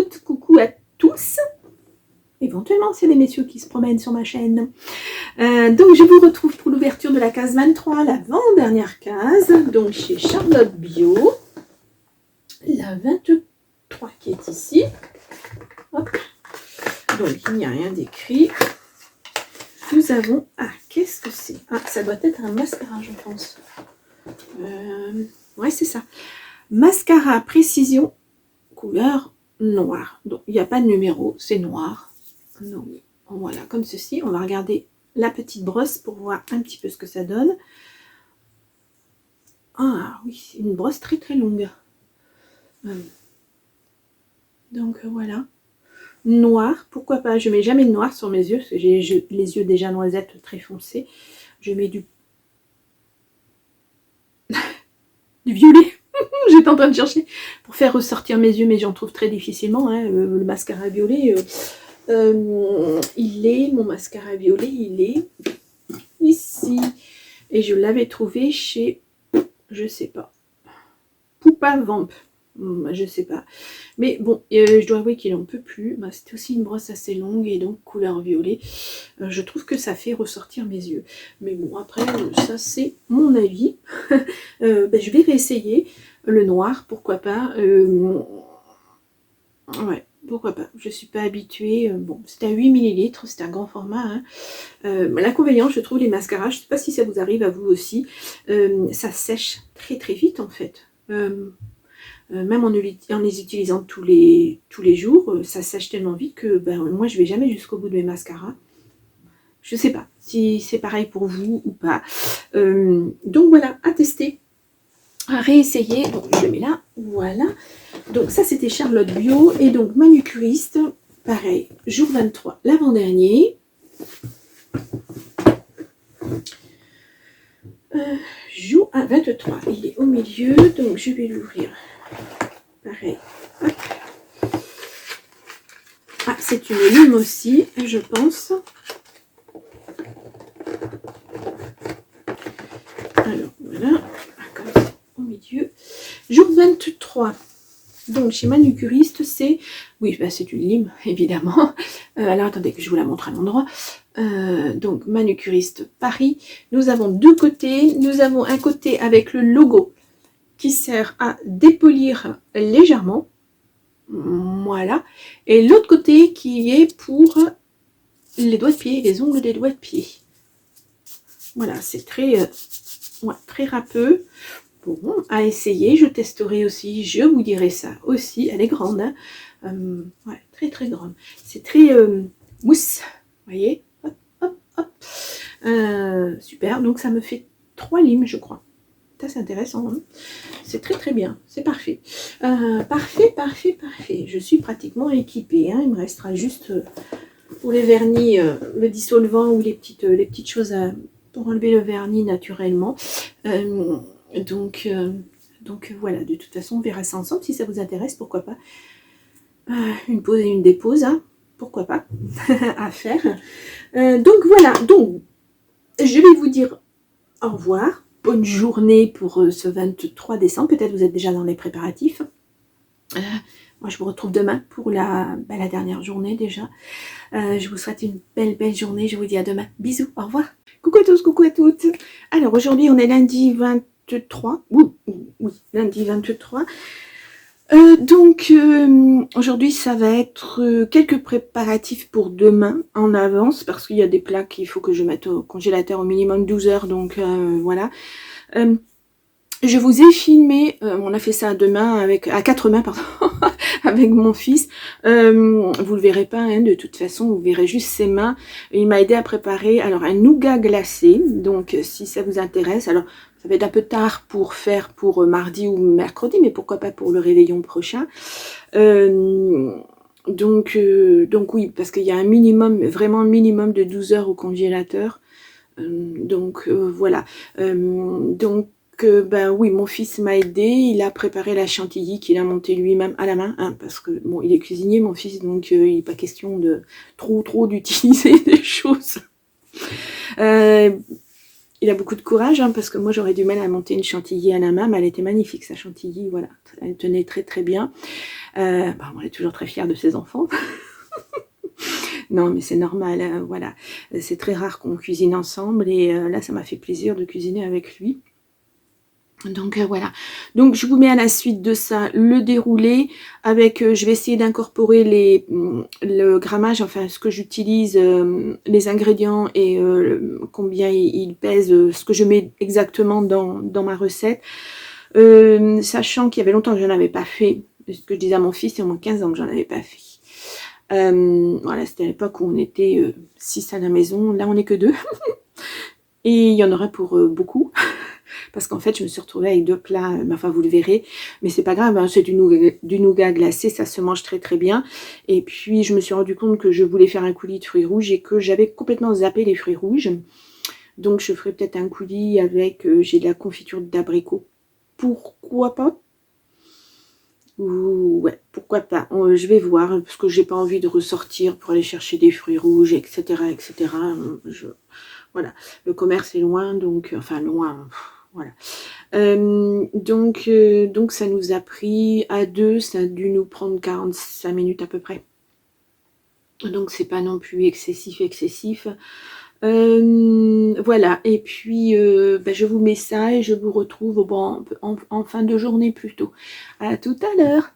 toutes, coucou à tous. Éventuellement, c'est des messieurs qui se promènent sur ma chaîne. Donc, je vous retrouve pour l'ouverture de la case 23, l'avant-dernière case, donc chez Charlotte Bio. La 23 qui est ici. Hop. Donc, il n'y a rien d'écrit. Nous avons... Ah, qu'est-ce que c'est? Ah, ça doit être un mascara, je pense. Ouais, c'est ça. Mascara Précision, couleur noire. Donc, il n'y a pas de numéro, c'est noir. Donc, voilà, comme ceci. On va regarder la petite brosse pour voir un petit peu ce que ça donne. Ah oui, c'est une brosse très très longue. Donc, voilà. Noir, pourquoi pas. Je mets jamais de noir sur mes yeux, parce que j'ai les yeux déjà noisettes très foncés. Je mets du violet. J'étais en train de chercher pour faire ressortir mes yeux, mais j'en trouve très difficilement. Hein. Le mascara violet, mon mascara violet, il est ici. Et je l'avais trouvé chez, je sais pas, Poupa Vamp. Je sais pas. Mais bon, je dois avouer qu'il en peut plus. Bah, c'était aussi une brosse assez longue et donc couleur violet. Je trouve que ça fait ressortir mes yeux. Mais bon, après, ça c'est mon avis. Je vais réessayer le noir, pourquoi pas. Ouais, pourquoi pas. Je suis pas habituée. Bon, c'est à 8 ml, c'est un grand format. Hein. L'inconvénient, je trouve, les mascaras, je sais pas si ça vous arrive à vous aussi, ça sèche très très vite en fait. Même en les utilisant tous les jours, ça sèche tellement vite que moi je vais jamais jusqu'au bout de mes mascaras. Je sais pas si c'est pareil pour vous ou pas. Donc voilà, à tester, à réessayer. Donc je le mets là, voilà. Donc ça c'était Charlotte Bio et donc manucuriste, pareil, jour 23, l'avant-dernier. Jour 23, il est au milieu, donc je vais l'ouvrir. Pareil. Hop. Ah, c'est une lime aussi, je pense. Alors, voilà. Comme ça, au milieu. Jour 23. Donc, chez Manucuriste, c'est... Oui, c'est une lime, évidemment. Alors, attendez que je vous la montre à l'endroit. Donc, Manucuriste Paris. Nous avons deux côtés. Nous avons un côté avec le logo qui sert à dépolir légèrement. Voilà. Et l'autre côté qui est pour les doigts de pied, les ongles des doigts de pied. Voilà, c'est très, très râpeux. Bon, à essayer, je testerai aussi, je vous dirai ça aussi. Elle est grande, hein. Ouais, très très grande. C'est très mousse, vous voyez. Hop, hop, hop. Super, donc ça me fait 3 limes, je crois. Ça, c'est intéressant, hein. C'est très très bien, c'est parfait. Parfait, parfait, parfait. Je suis pratiquement équipée, hein. Il me restera juste pour les vernis, le dissolvant ou les petites choses pour enlever le vernis naturellement. Donc voilà, de toute façon, on verra ça ensemble. Si ça vous intéresse, pourquoi pas. Une pause et une dépose, hein. Pourquoi pas à faire. Donc voilà, donc je vais vous dire au revoir. Bonne journée pour ce 23 décembre. Peut-être vous êtes déjà dans les préparatifs. Moi, je vous retrouve demain pour la dernière journée déjà. Je vous souhaite une belle journée. Je vous dis à demain. Bisous, au revoir. Coucou à tous, coucou à toutes. Alors, aujourd'hui, on est lundi 23. Oui, lundi 23. Aujourd'hui, ça va être quelques préparatifs pour demain en avance parce qu'il y a des plats qu'il faut que je mette au congélateur au minimum 12 heures. Donc, voilà. Je vous ai filmé, on a fait ça à 4 mains, pardon, avec mon fils. Vous le verrez pas, hein, de toute façon, vous verrez juste ses mains. Il m'a aidé à préparer alors un nougat glacé. Donc, si ça vous intéresse, alors ça va être un peu tard pour faire pour mardi ou mercredi, mais pourquoi pas pour le réveillon prochain. Donc oui, parce qu'il y a un minimum, vraiment un minimum de 12 heures au congélateur. Voilà. Oui, mon fils m'a aidé, il a préparé la chantilly qu'il a montée lui-même à la main, hein, parce que bon, il est cuisinier mon fils, donc il n'est pas question de trop d'utiliser des choses. il a beaucoup de courage, hein, parce que moi j'aurais du mal à monter une chantilly à la main, mais elle était magnifique sa chantilly, voilà, elle tenait très très bien. On est toujours très fiers de ses enfants. Non, mais c'est normal, voilà. C'est très rare qu'on cuisine ensemble et là, ça m'a fait plaisir de cuisiner avec lui. Donc voilà, donc je vous mets à la suite de ça le déroulé avec, je vais essayer d'incorporer le grammage, enfin ce que j'utilise, les ingrédients et combien ils pèsent, ce que je mets exactement dans ma recette, sachant qu'il y avait longtemps que je n'en avais pas fait, ce que je disais à mon fils, il y a au moins 15 ans que j'en avais pas fait. Voilà, c'était à l'époque où on était 6 à la maison, là on n'est que 2 et il y en aura pour beaucoup. Parce qu'en fait, je me suis retrouvée avec 2 plats, enfin vous le verrez, mais c'est pas grave, hein, c'est du nougat glacé, ça se mange très très bien. Et puis, je me suis rendu compte que je voulais faire un coulis de fruits rouges et que j'avais complètement zappé les fruits rouges. Donc, je ferai peut-être un coulis avec, j'ai de la confiture d'abricot. Pourquoi pas? Ouais, pourquoi pas. Je vais voir, parce que j'ai pas envie de ressortir pour aller chercher des fruits rouges, etc. etc. Voilà, le commerce est loin, donc, enfin loin, voilà. Donc ça nous a pris à 2, ça a dû nous prendre 45 minutes à peu près. Donc c'est pas non plus excessif. Voilà, et puis je vous mets ça et je vous retrouve en fin de journée plutôt. À tout à l'heure.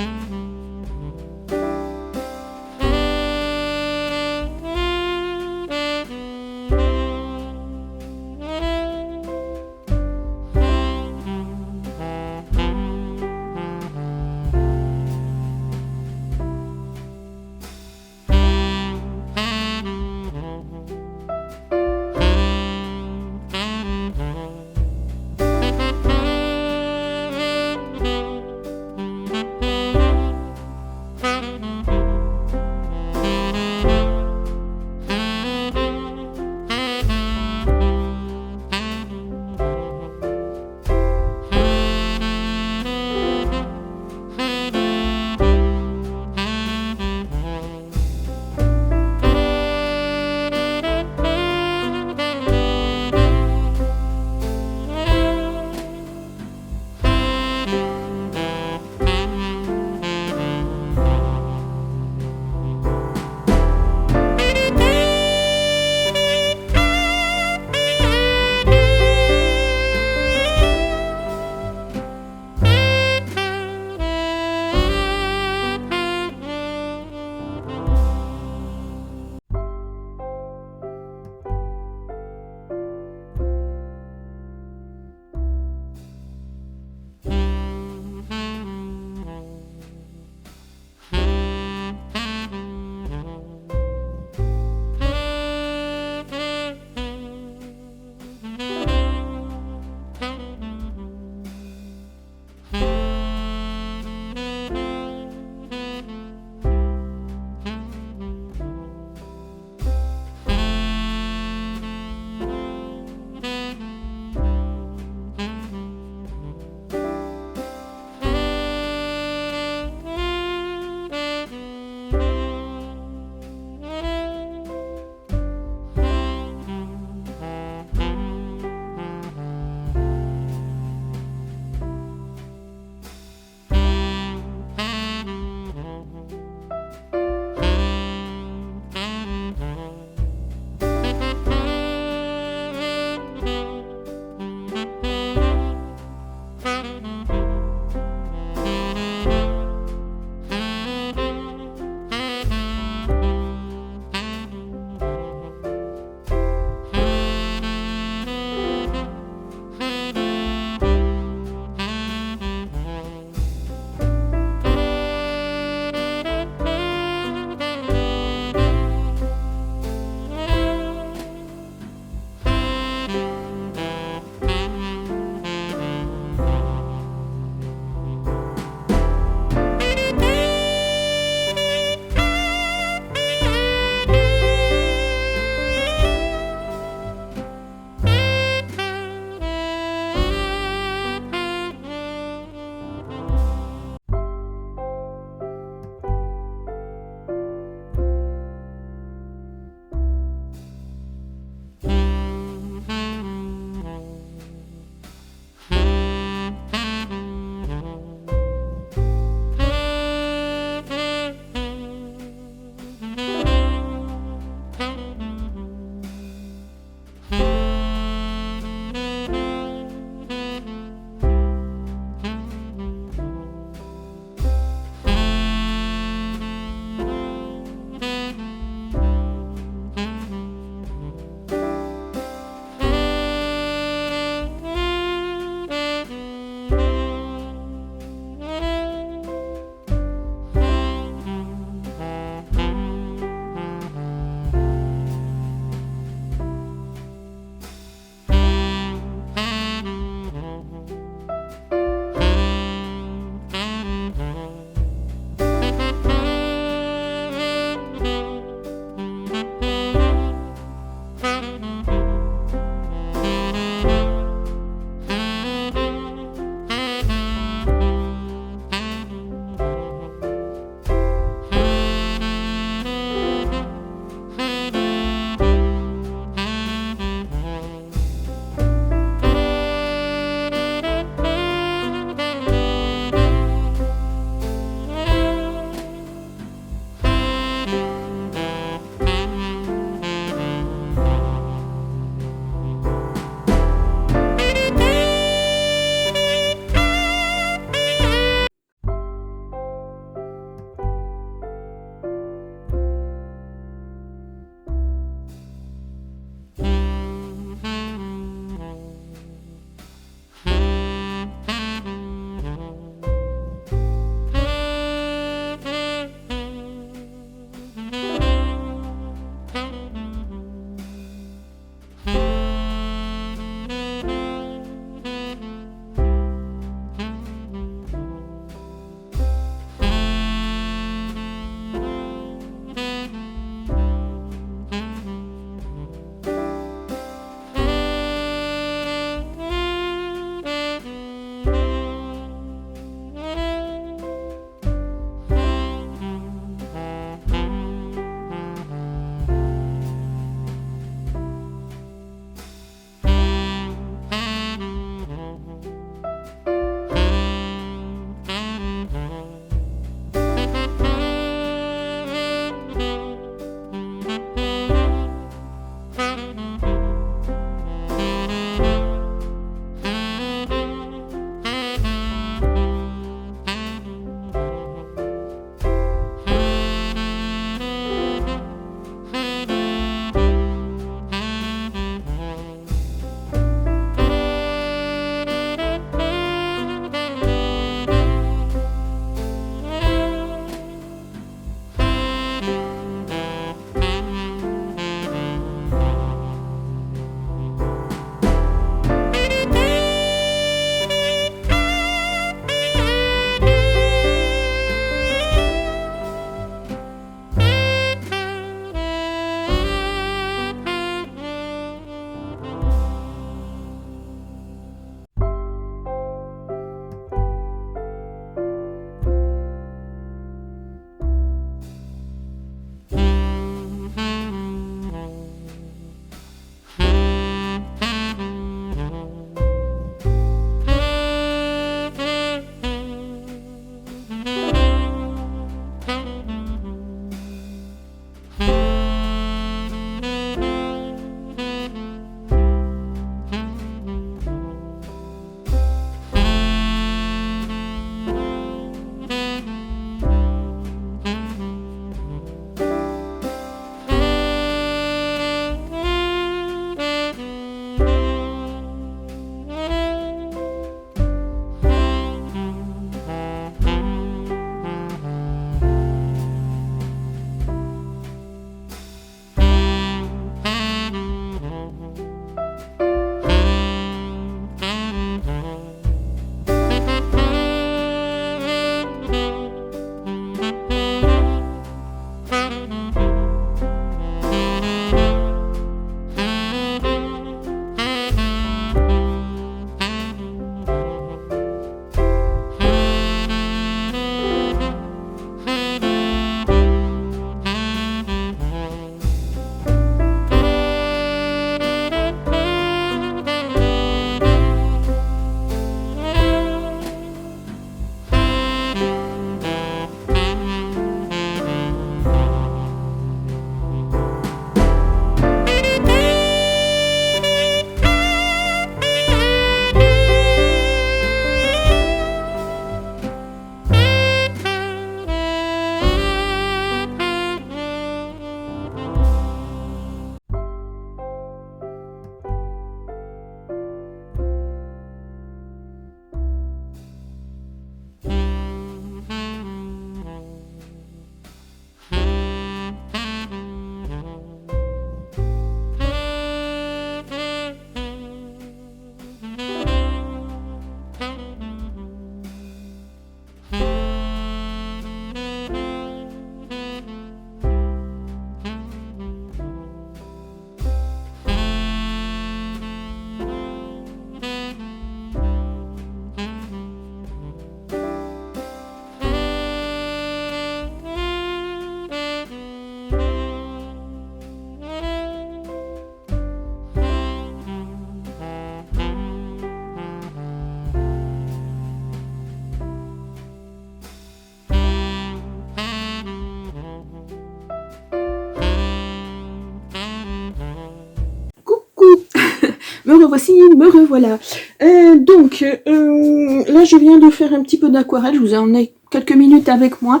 me voici, me revoilà. Là, je viens de faire un petit peu d'aquarelle. Je vous ai emmené quelques minutes avec moi,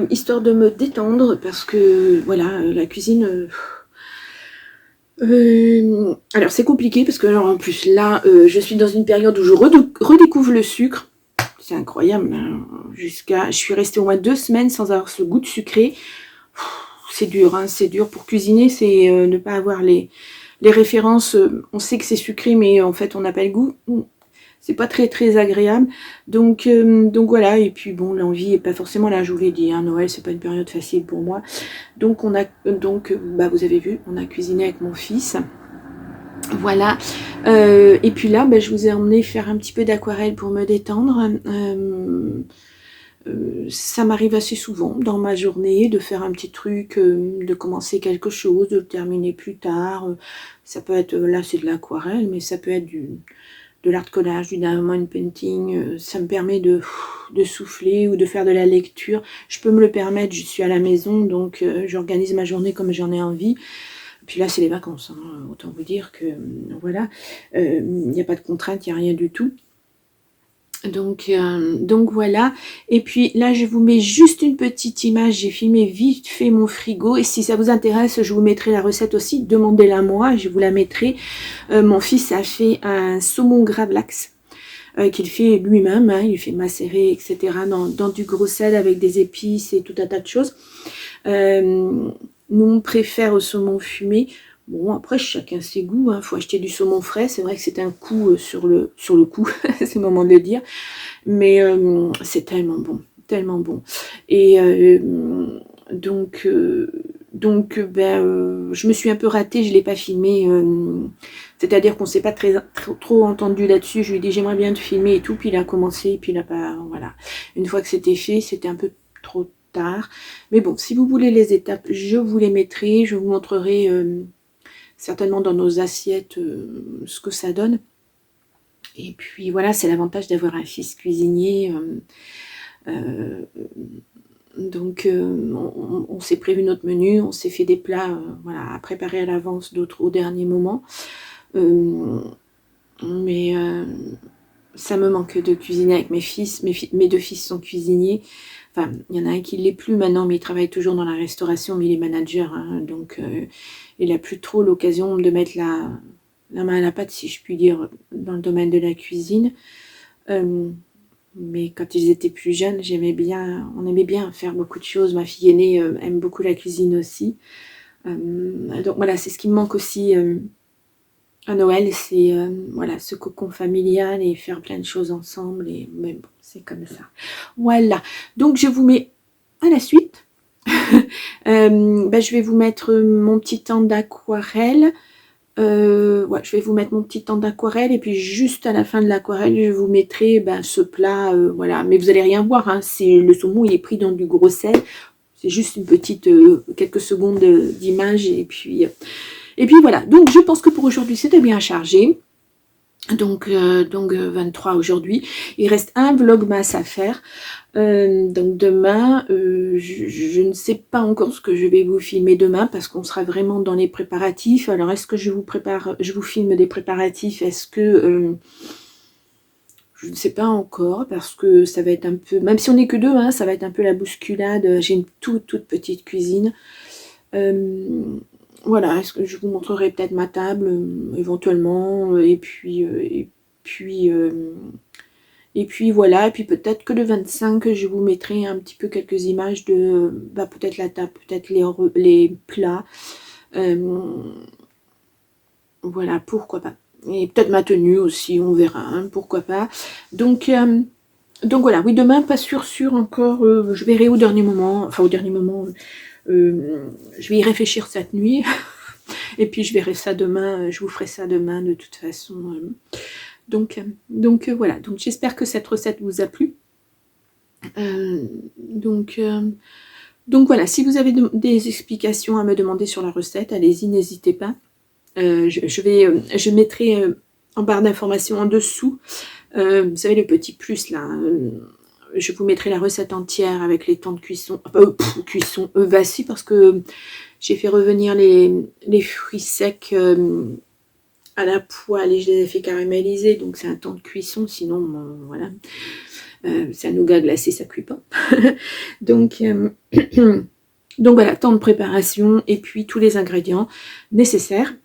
histoire de me détendre, parce que, voilà, la cuisine... alors, c'est compliqué, parce que, alors, en plus, là, je suis dans une période où je redécouvre le sucre. C'est incroyable. Hein. Je suis restée au moins 2 semaines sans avoir ce goût de sucré. C'est dur, hein, c'est dur. Pour cuisiner, c'est ne pas avoir les références. On sait que c'est sucré, mais en fait, on n'a pas le goût. C'est pas très très agréable. Donc voilà. Et puis bon, l'envie est pas forcément là. Je vous l'ai dit, hein, Noël, c'est pas une période facile pour moi. Donc vous avez vu, on a cuisiné avec mon fils. Voilà. Et puis là, je vous ai emmené faire un petit peu d'aquarelle pour me détendre. Ça m'arrive assez souvent dans ma journée de faire un petit truc, de commencer quelque chose, de le terminer plus tard. Ça peut être, là c'est de l'aquarelle, mais ça peut être de l'art collage, du diamond painting. Ça me permet de souffler ou de faire de la lecture. Je peux me le permettre, je suis à la maison, donc j'organise ma journée comme j'en ai envie. Puis là c'est les vacances, hein. Autant vous dire que voilà, il n'y a pas de contrainte, il n'y a rien du tout. Donc voilà. Et puis là, je vous mets juste une petite image. J'ai filmé vite fait mon frigo. Et si ça vous intéresse, je vous mettrai la recette aussi. Demandez-la moi, je vous la mettrai. Mon fils a fait un saumon gravlax qu'il fait lui-même. Hein, il fait macérer, etc. dans du gros sel avec des épices et tout un tas de choses. Nous, on préfère au saumon fumé. Bon, après, chacun ses goûts. Hein. Faut acheter du saumon frais. C'est vrai que c'est un coup sur le coup. C'est le moment de le dire. Mais c'est tellement bon. Tellement bon. Et je me suis un peu ratée. Je ne l'ai pas filmé. C'est-à-dire qu'on ne s'est pas trop entendu là-dessus. Je lui ai dit, j'aimerais bien te filmer et tout. Puis il a commencé. Et puis il n'a pas... Voilà. Une fois que c'était fait, c'était un peu trop tard. Mais bon, si vous voulez les étapes, je vous les mettrai. Je vous montrerai... certainement dans nos assiettes ce que ça donne. Et puis voilà, c'est l'avantage d'avoir un fils cuisinier. On s'est prévu notre menu, on s'est fait des plats voilà, à préparer à l'avance, d'autres au dernier moment. Ça me manque de cuisiner avec mes fils. Mes 2 fils sont cuisiniers. Enfin, il y en a un qui ne l'est plus maintenant, mais il travaille toujours dans la restauration, mais il est manager. Hein, donc, il n'a plus trop l'occasion de mettre la main à la pâte, si je puis dire, dans le domaine de la cuisine. Mais quand ils étaient plus jeunes, on aimait bien faire beaucoup de choses. Ma fille aînée aime beaucoup la cuisine aussi. Donc voilà, c'est ce qui me manque aussi à Noël, c'est voilà, ce cocon familial et faire plein de choses ensemble. Mais bon, c'est comme ça. Voilà, donc je vous mets à la suite. Je vais vous mettre mon petit temps d'aquarelle. Je vais vous mettre mon petit temps d'aquarelle et puis juste à la fin de l'aquarelle, je vous mettrai ce plat. Voilà, mais vous allez rien voir. Hein, c'est le saumon, il est pris dans du gros sel. C'est juste une petite quelques secondes d'image et puis voilà. Donc je pense que pour aujourd'hui c'était bien chargé. Donc 23 aujourd'hui. Il reste un vlogmas à faire. Donc demain, je ne sais pas encore ce que je vais vous filmer demain parce qu'on sera vraiment dans les préparatifs. Alors est-ce que je vous filme des préparatifs? Est-ce que je ne sais pas encore parce que ça va être un peu, même si on n'est que 2, hein, ça va être un peu la bousculade. J'ai une toute petite cuisine. Voilà, est-ce que je vous montrerai peut-être ma table éventuellement, et puis voilà, et puis peut-être que le 25 je vous mettrai un petit peu quelques images de peut-être la table, peut-être les plats, voilà, pourquoi pas, et peut-être ma tenue aussi, on verra, hein, pourquoi pas. Donc voilà, oui, demain pas sûr encore, je verrai au dernier moment, je vais y réfléchir cette nuit et puis je verrai ça demain, je vous ferai ça demain de toute façon. Donc voilà, donc j'espère que cette recette vous a plu. Donc voilà, si vous avez des explications à me demander sur la recette, allez-y, n'hésitez pas. Je mettrai en barre d'informations en dessous, vous savez le petit plus là, je vous mettrai la recette entière avec les temps de cuisson, parce que j'ai fait revenir les fruits secs à la poêle et je les ai fait caraméliser, donc c'est un temps de cuisson, sinon voilà, c'est un nougat glacé, ça cuit pas. donc, donc voilà, temps de préparation et puis tous les ingrédients nécessaires.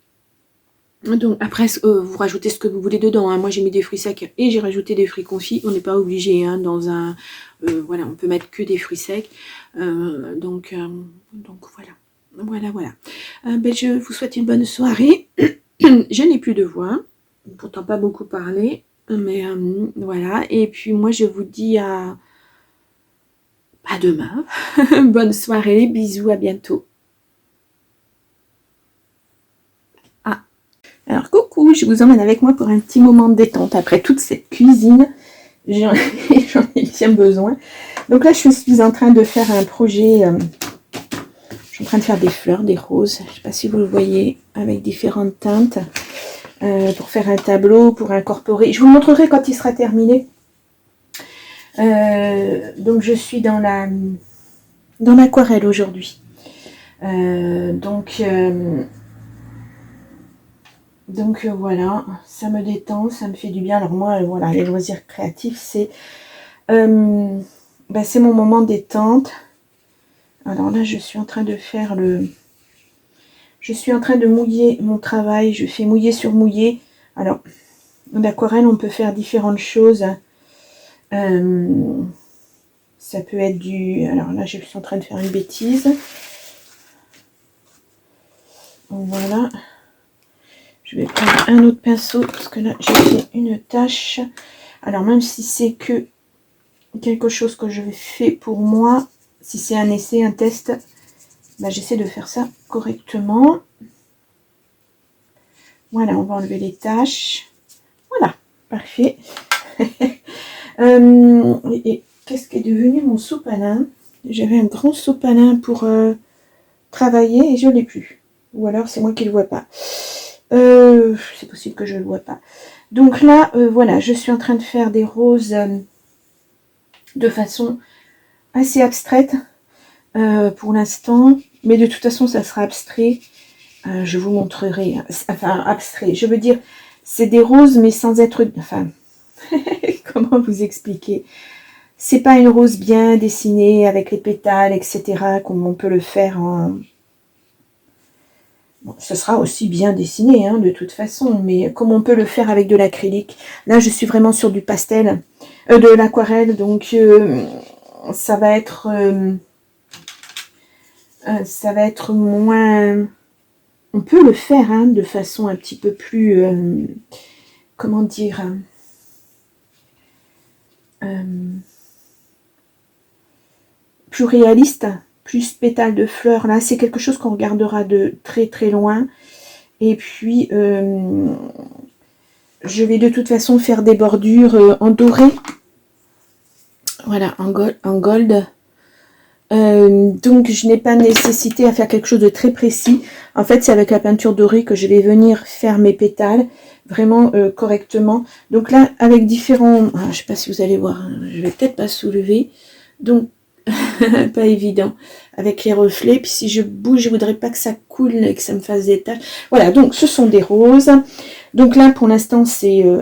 Donc après, vous rajoutez ce que vous voulez dedans, hein. Moi j'ai mis des fruits secs et j'ai rajouté des fruits confits. On n'est pas obligé, hein, dans un... voilà, on peut mettre que des fruits secs. Donc voilà. Ben, je vous souhaite une bonne soirée. Je n'ai plus de voix, pourtant pas beaucoup parlé, mais voilà. Et puis moi je vous dis à demain. Bonne soirée, bisous, à bientôt. Alors coucou, je vous emmène avec moi pour un petit moment de détente après toute cette cuisine. J'en ai bien besoin. Donc là je suis en train de faire un projet, je suis en train de faire des fleurs, des roses, je ne sais pas si vous le voyez, avec différentes teintes, pour faire un tableau, pour incorporer. Je vous le montrerai quand il sera terminé. Donc je suis dans l'aquarelle aujourd'hui. Donc voilà, ça me détend, ça me fait du bien. Alors moi, voilà, les loisirs créatifs, c'est mon moment détente. Alors là, je suis en train de faire je suis en train de mouiller mon travail. Je fais mouiller sur mouiller. Alors, en aquarelle, on peut faire différentes choses. Ça peut être du... Alors là, je suis en train de faire une bêtise. Voilà. Je vais prendre un autre pinceau parce que là j'ai fait une tache. Alors même si c'est que quelque chose que je fais pour moi, si c'est un essai, un test, j'essaie de faire ça correctement. Voilà, on va enlever les taches. Voilà, parfait. Et qu'est-ce qui est devenu mon sopalin? J'avais un grand sopalin pour travailler et je ne l'ai plus. Ou alors c'est moi qui ne le vois pas. C'est possible que je ne le vois pas. Donc là, voilà, je suis en train de faire des roses de façon assez abstraite pour l'instant. Mais de toute façon, ça sera abstrait. Je vous montrerai. Enfin, abstrait. Je veux dire, c'est des roses, mais sans être... Enfin, comment vous expliquer? C'est pas une rose bien dessinée avec les pétales, etc. Comme on peut le faire en... Bon, ce sera aussi bien dessiné, hein, de toute façon, mais comme on peut le faire avec de l'acrylique. Là, je suis vraiment sur du pastel, de l'aquarelle, donc ça va être moins... On peut le faire, hein, de façon un petit peu plus... comment dire, plus réaliste, plus pétales de fleurs. Là, c'est quelque chose qu'on regardera de très très loin. Et puis, je vais de toute façon faire des bordures en doré. Voilà, en gold. Donc, je n'ai pas nécessité à faire quelque chose de très précis. En fait, c'est avec la peinture dorée que je vais venir faire mes pétales vraiment correctement. Donc là, avec différents... je ne sais pas si vous allez voir, hein, je vais peut-être pas soulever. Donc, pas évident avec les reflets. Puis si je bouge, je voudrais pas que ça coule et que ça me fasse des taches. Voilà, donc ce sont des roses. Donc là, pour l'instant,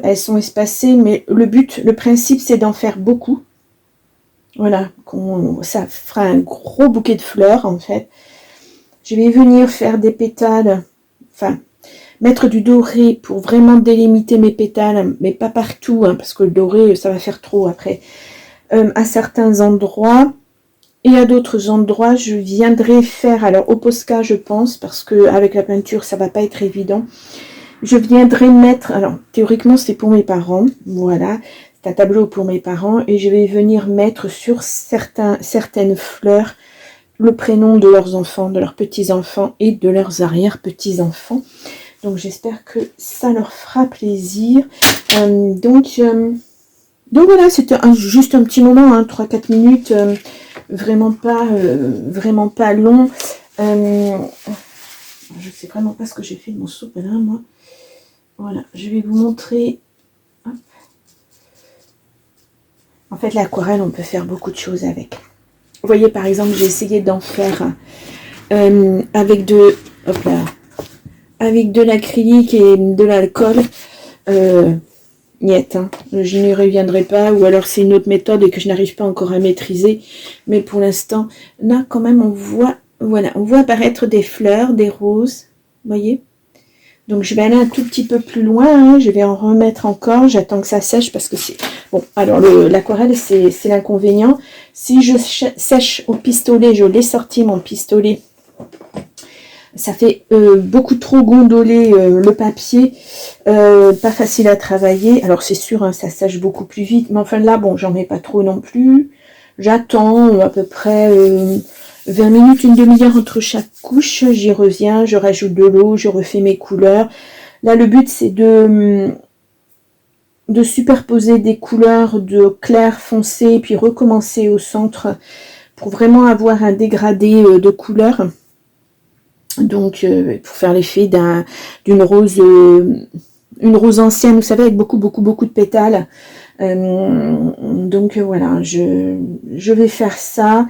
elles sont espacées, mais le principe, c'est d'en faire beaucoup. Voilà, ça fera un gros bouquet de fleurs, en fait. Je vais venir faire des pétales, enfin, mettre du doré pour vraiment délimiter mes pétales, mais pas partout, hein, parce que le doré, ça va faire trop après. À certains endroits. Et à d'autres endroits, je viendrai faire, alors au Posca, je pense, parce que avec la peinture, ça va pas être évident. Je viendrai mettre, alors théoriquement, c'est pour mes parents, voilà, c'est un tableau pour mes parents, et je vais venir mettre sur certaines fleurs le prénom de leurs enfants, de leurs petits-enfants et de leurs arrière-petits-enfants. Donc j'espère que ça leur fera plaisir. Donc voilà, c'était juste un petit moment, hein, 3-4 minutes, vraiment pas long. Je sais vraiment pas ce que j'ai fait de mon sopalin, moi. Voilà, je vais vous montrer. Hop. En fait, l'aquarelle, on peut faire beaucoup de choses avec. Vous voyez, par exemple, j'ai essayé d'en faire avec de... Hop là. avec de l'acrylique et de l'alcool, niet, hein. Je n'y reviendrai pas, ou alors c'est une autre méthode et que je n'arrive pas encore à maîtriser. Mais pour l'instant, là quand même on voit, voilà, on voit apparaître des fleurs, des roses, vous voyez. Donc je vais aller un tout petit peu plus loin, hein. Je vais en remettre encore, j'attends que ça sèche parce que c'est... Bon, alors l'aquarelle c'est l'inconvénient. Si je sèche au pistolet, je l'ai sorti mon pistolet, ça fait beaucoup trop gondoler le papier, pas facile à travailler. Alors c'est sûr, hein, ça sèche beaucoup plus vite, mais enfin là, bon, j'en mets pas trop non plus. J'attends à peu près 20 minutes, une demi-heure entre chaque couche. J'y reviens, je rajoute de l'eau, je refais mes couleurs. Là, le but, c'est de superposer des couleurs de clair foncé, puis recommencer au centre pour vraiment avoir un dégradé de couleurs. Donc, pour faire l'effet d'une rose, une rose ancienne, vous savez, avec beaucoup de pétales. Donc, voilà, je vais faire ça.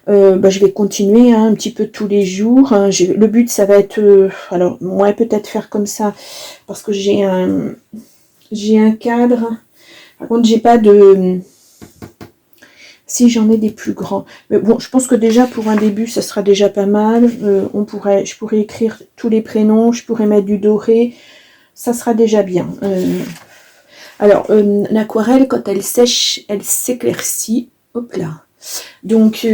Je vais continuer hein, un petit peu tous les jours. Le but, ça va être... alors, moi, peut-être faire comme ça, parce que j'ai un cadre. Par contre, j'ai pas de... Si j'en ai des plus grands. Mais bon, je pense que déjà pour un début, ça sera déjà pas mal. Je pourrais écrire tous les prénoms, je pourrais mettre du doré. Ça sera déjà bien. Alors, l'aquarelle, quand elle sèche, elle s'éclaircit. Hop là. Donc,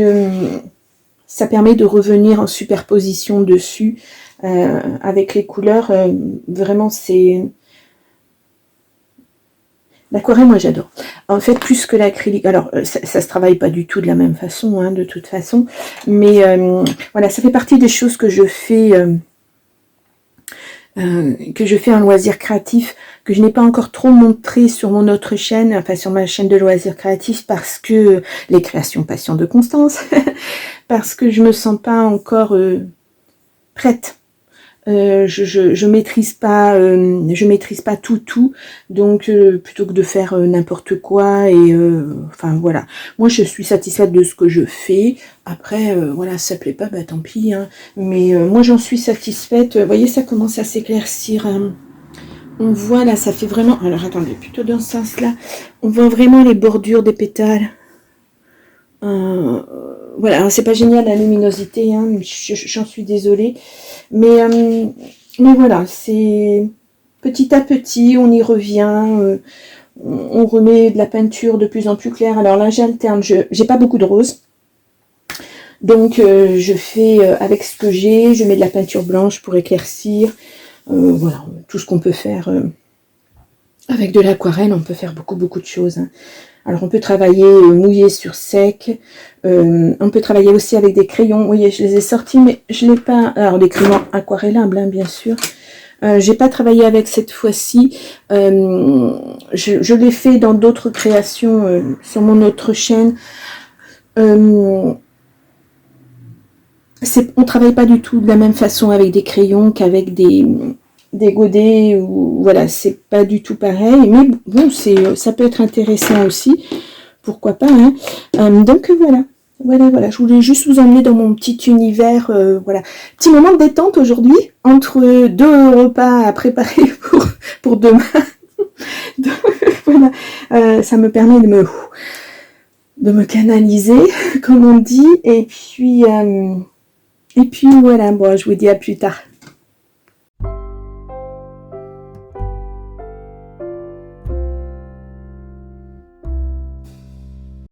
ça permet de revenir en superposition dessus. Avec les couleurs, vraiment, c'est... L'aquarelle, moi j'adore. En fait, plus que l'acrylique. Alors, ça se travaille pas du tout de la même façon, hein, de toute façon. Mais voilà, ça fait partie des choses que je fais en loisir créatif, que je n'ai pas encore trop montré sur mon autre chaîne, enfin sur ma chaîne de loisirs créatifs, parce que les créations passion de Constance, parce que je me sens pas encore prête. Je maîtrise pas tout, donc plutôt que de faire n'importe quoi et enfin voilà, moi je suis satisfaite de ce que je fais. Après voilà, ça plaît pas, bah tant pis hein. Mais moi j'en suis satisfaite. Vous voyez, ça commence à s'éclaircir, hein. On voit là, ça fait vraiment, alors attendez, plutôt dans ce sens là, on voit vraiment les bordures des pétales. Voilà, c'est pas génial la luminosité, hein, j'en suis désolée, mais voilà, c'est petit à petit, on y revient, on remet de la peinture de plus en plus claire. Alors là, j'alterne, j'ai pas beaucoup de rose, donc je fais avec ce que j'ai, je mets de la peinture blanche pour éclaircir, voilà, tout ce qu'on peut faire avec de l'aquarelle, on peut faire beaucoup de choses, hein. Alors on peut travailler mouillé sur sec, on peut travailler aussi avec des crayons. Vous voyez, je les ai sortis, mais je l'ai pas... Alors des crayons aquarellables, hein, bien sûr. J'ai pas travaillé avec cette fois-ci. Je l'ai fait dans d'autres créations sur mon autre chaîne. On travaille pas du tout de la même façon avec des crayons qu'avec des godets, ou voilà, c'est pas du tout pareil, mais bon, ça peut être intéressant aussi, pourquoi pas, hein. Donc voilà, je voulais juste vous emmener dans mon petit univers, voilà, petit moment de détente aujourd'hui, entre deux repas à préparer pour demain. Donc, voilà, ça me permet de me canaliser, comme on dit, et puis voilà, bon, je vous dis à plus tard.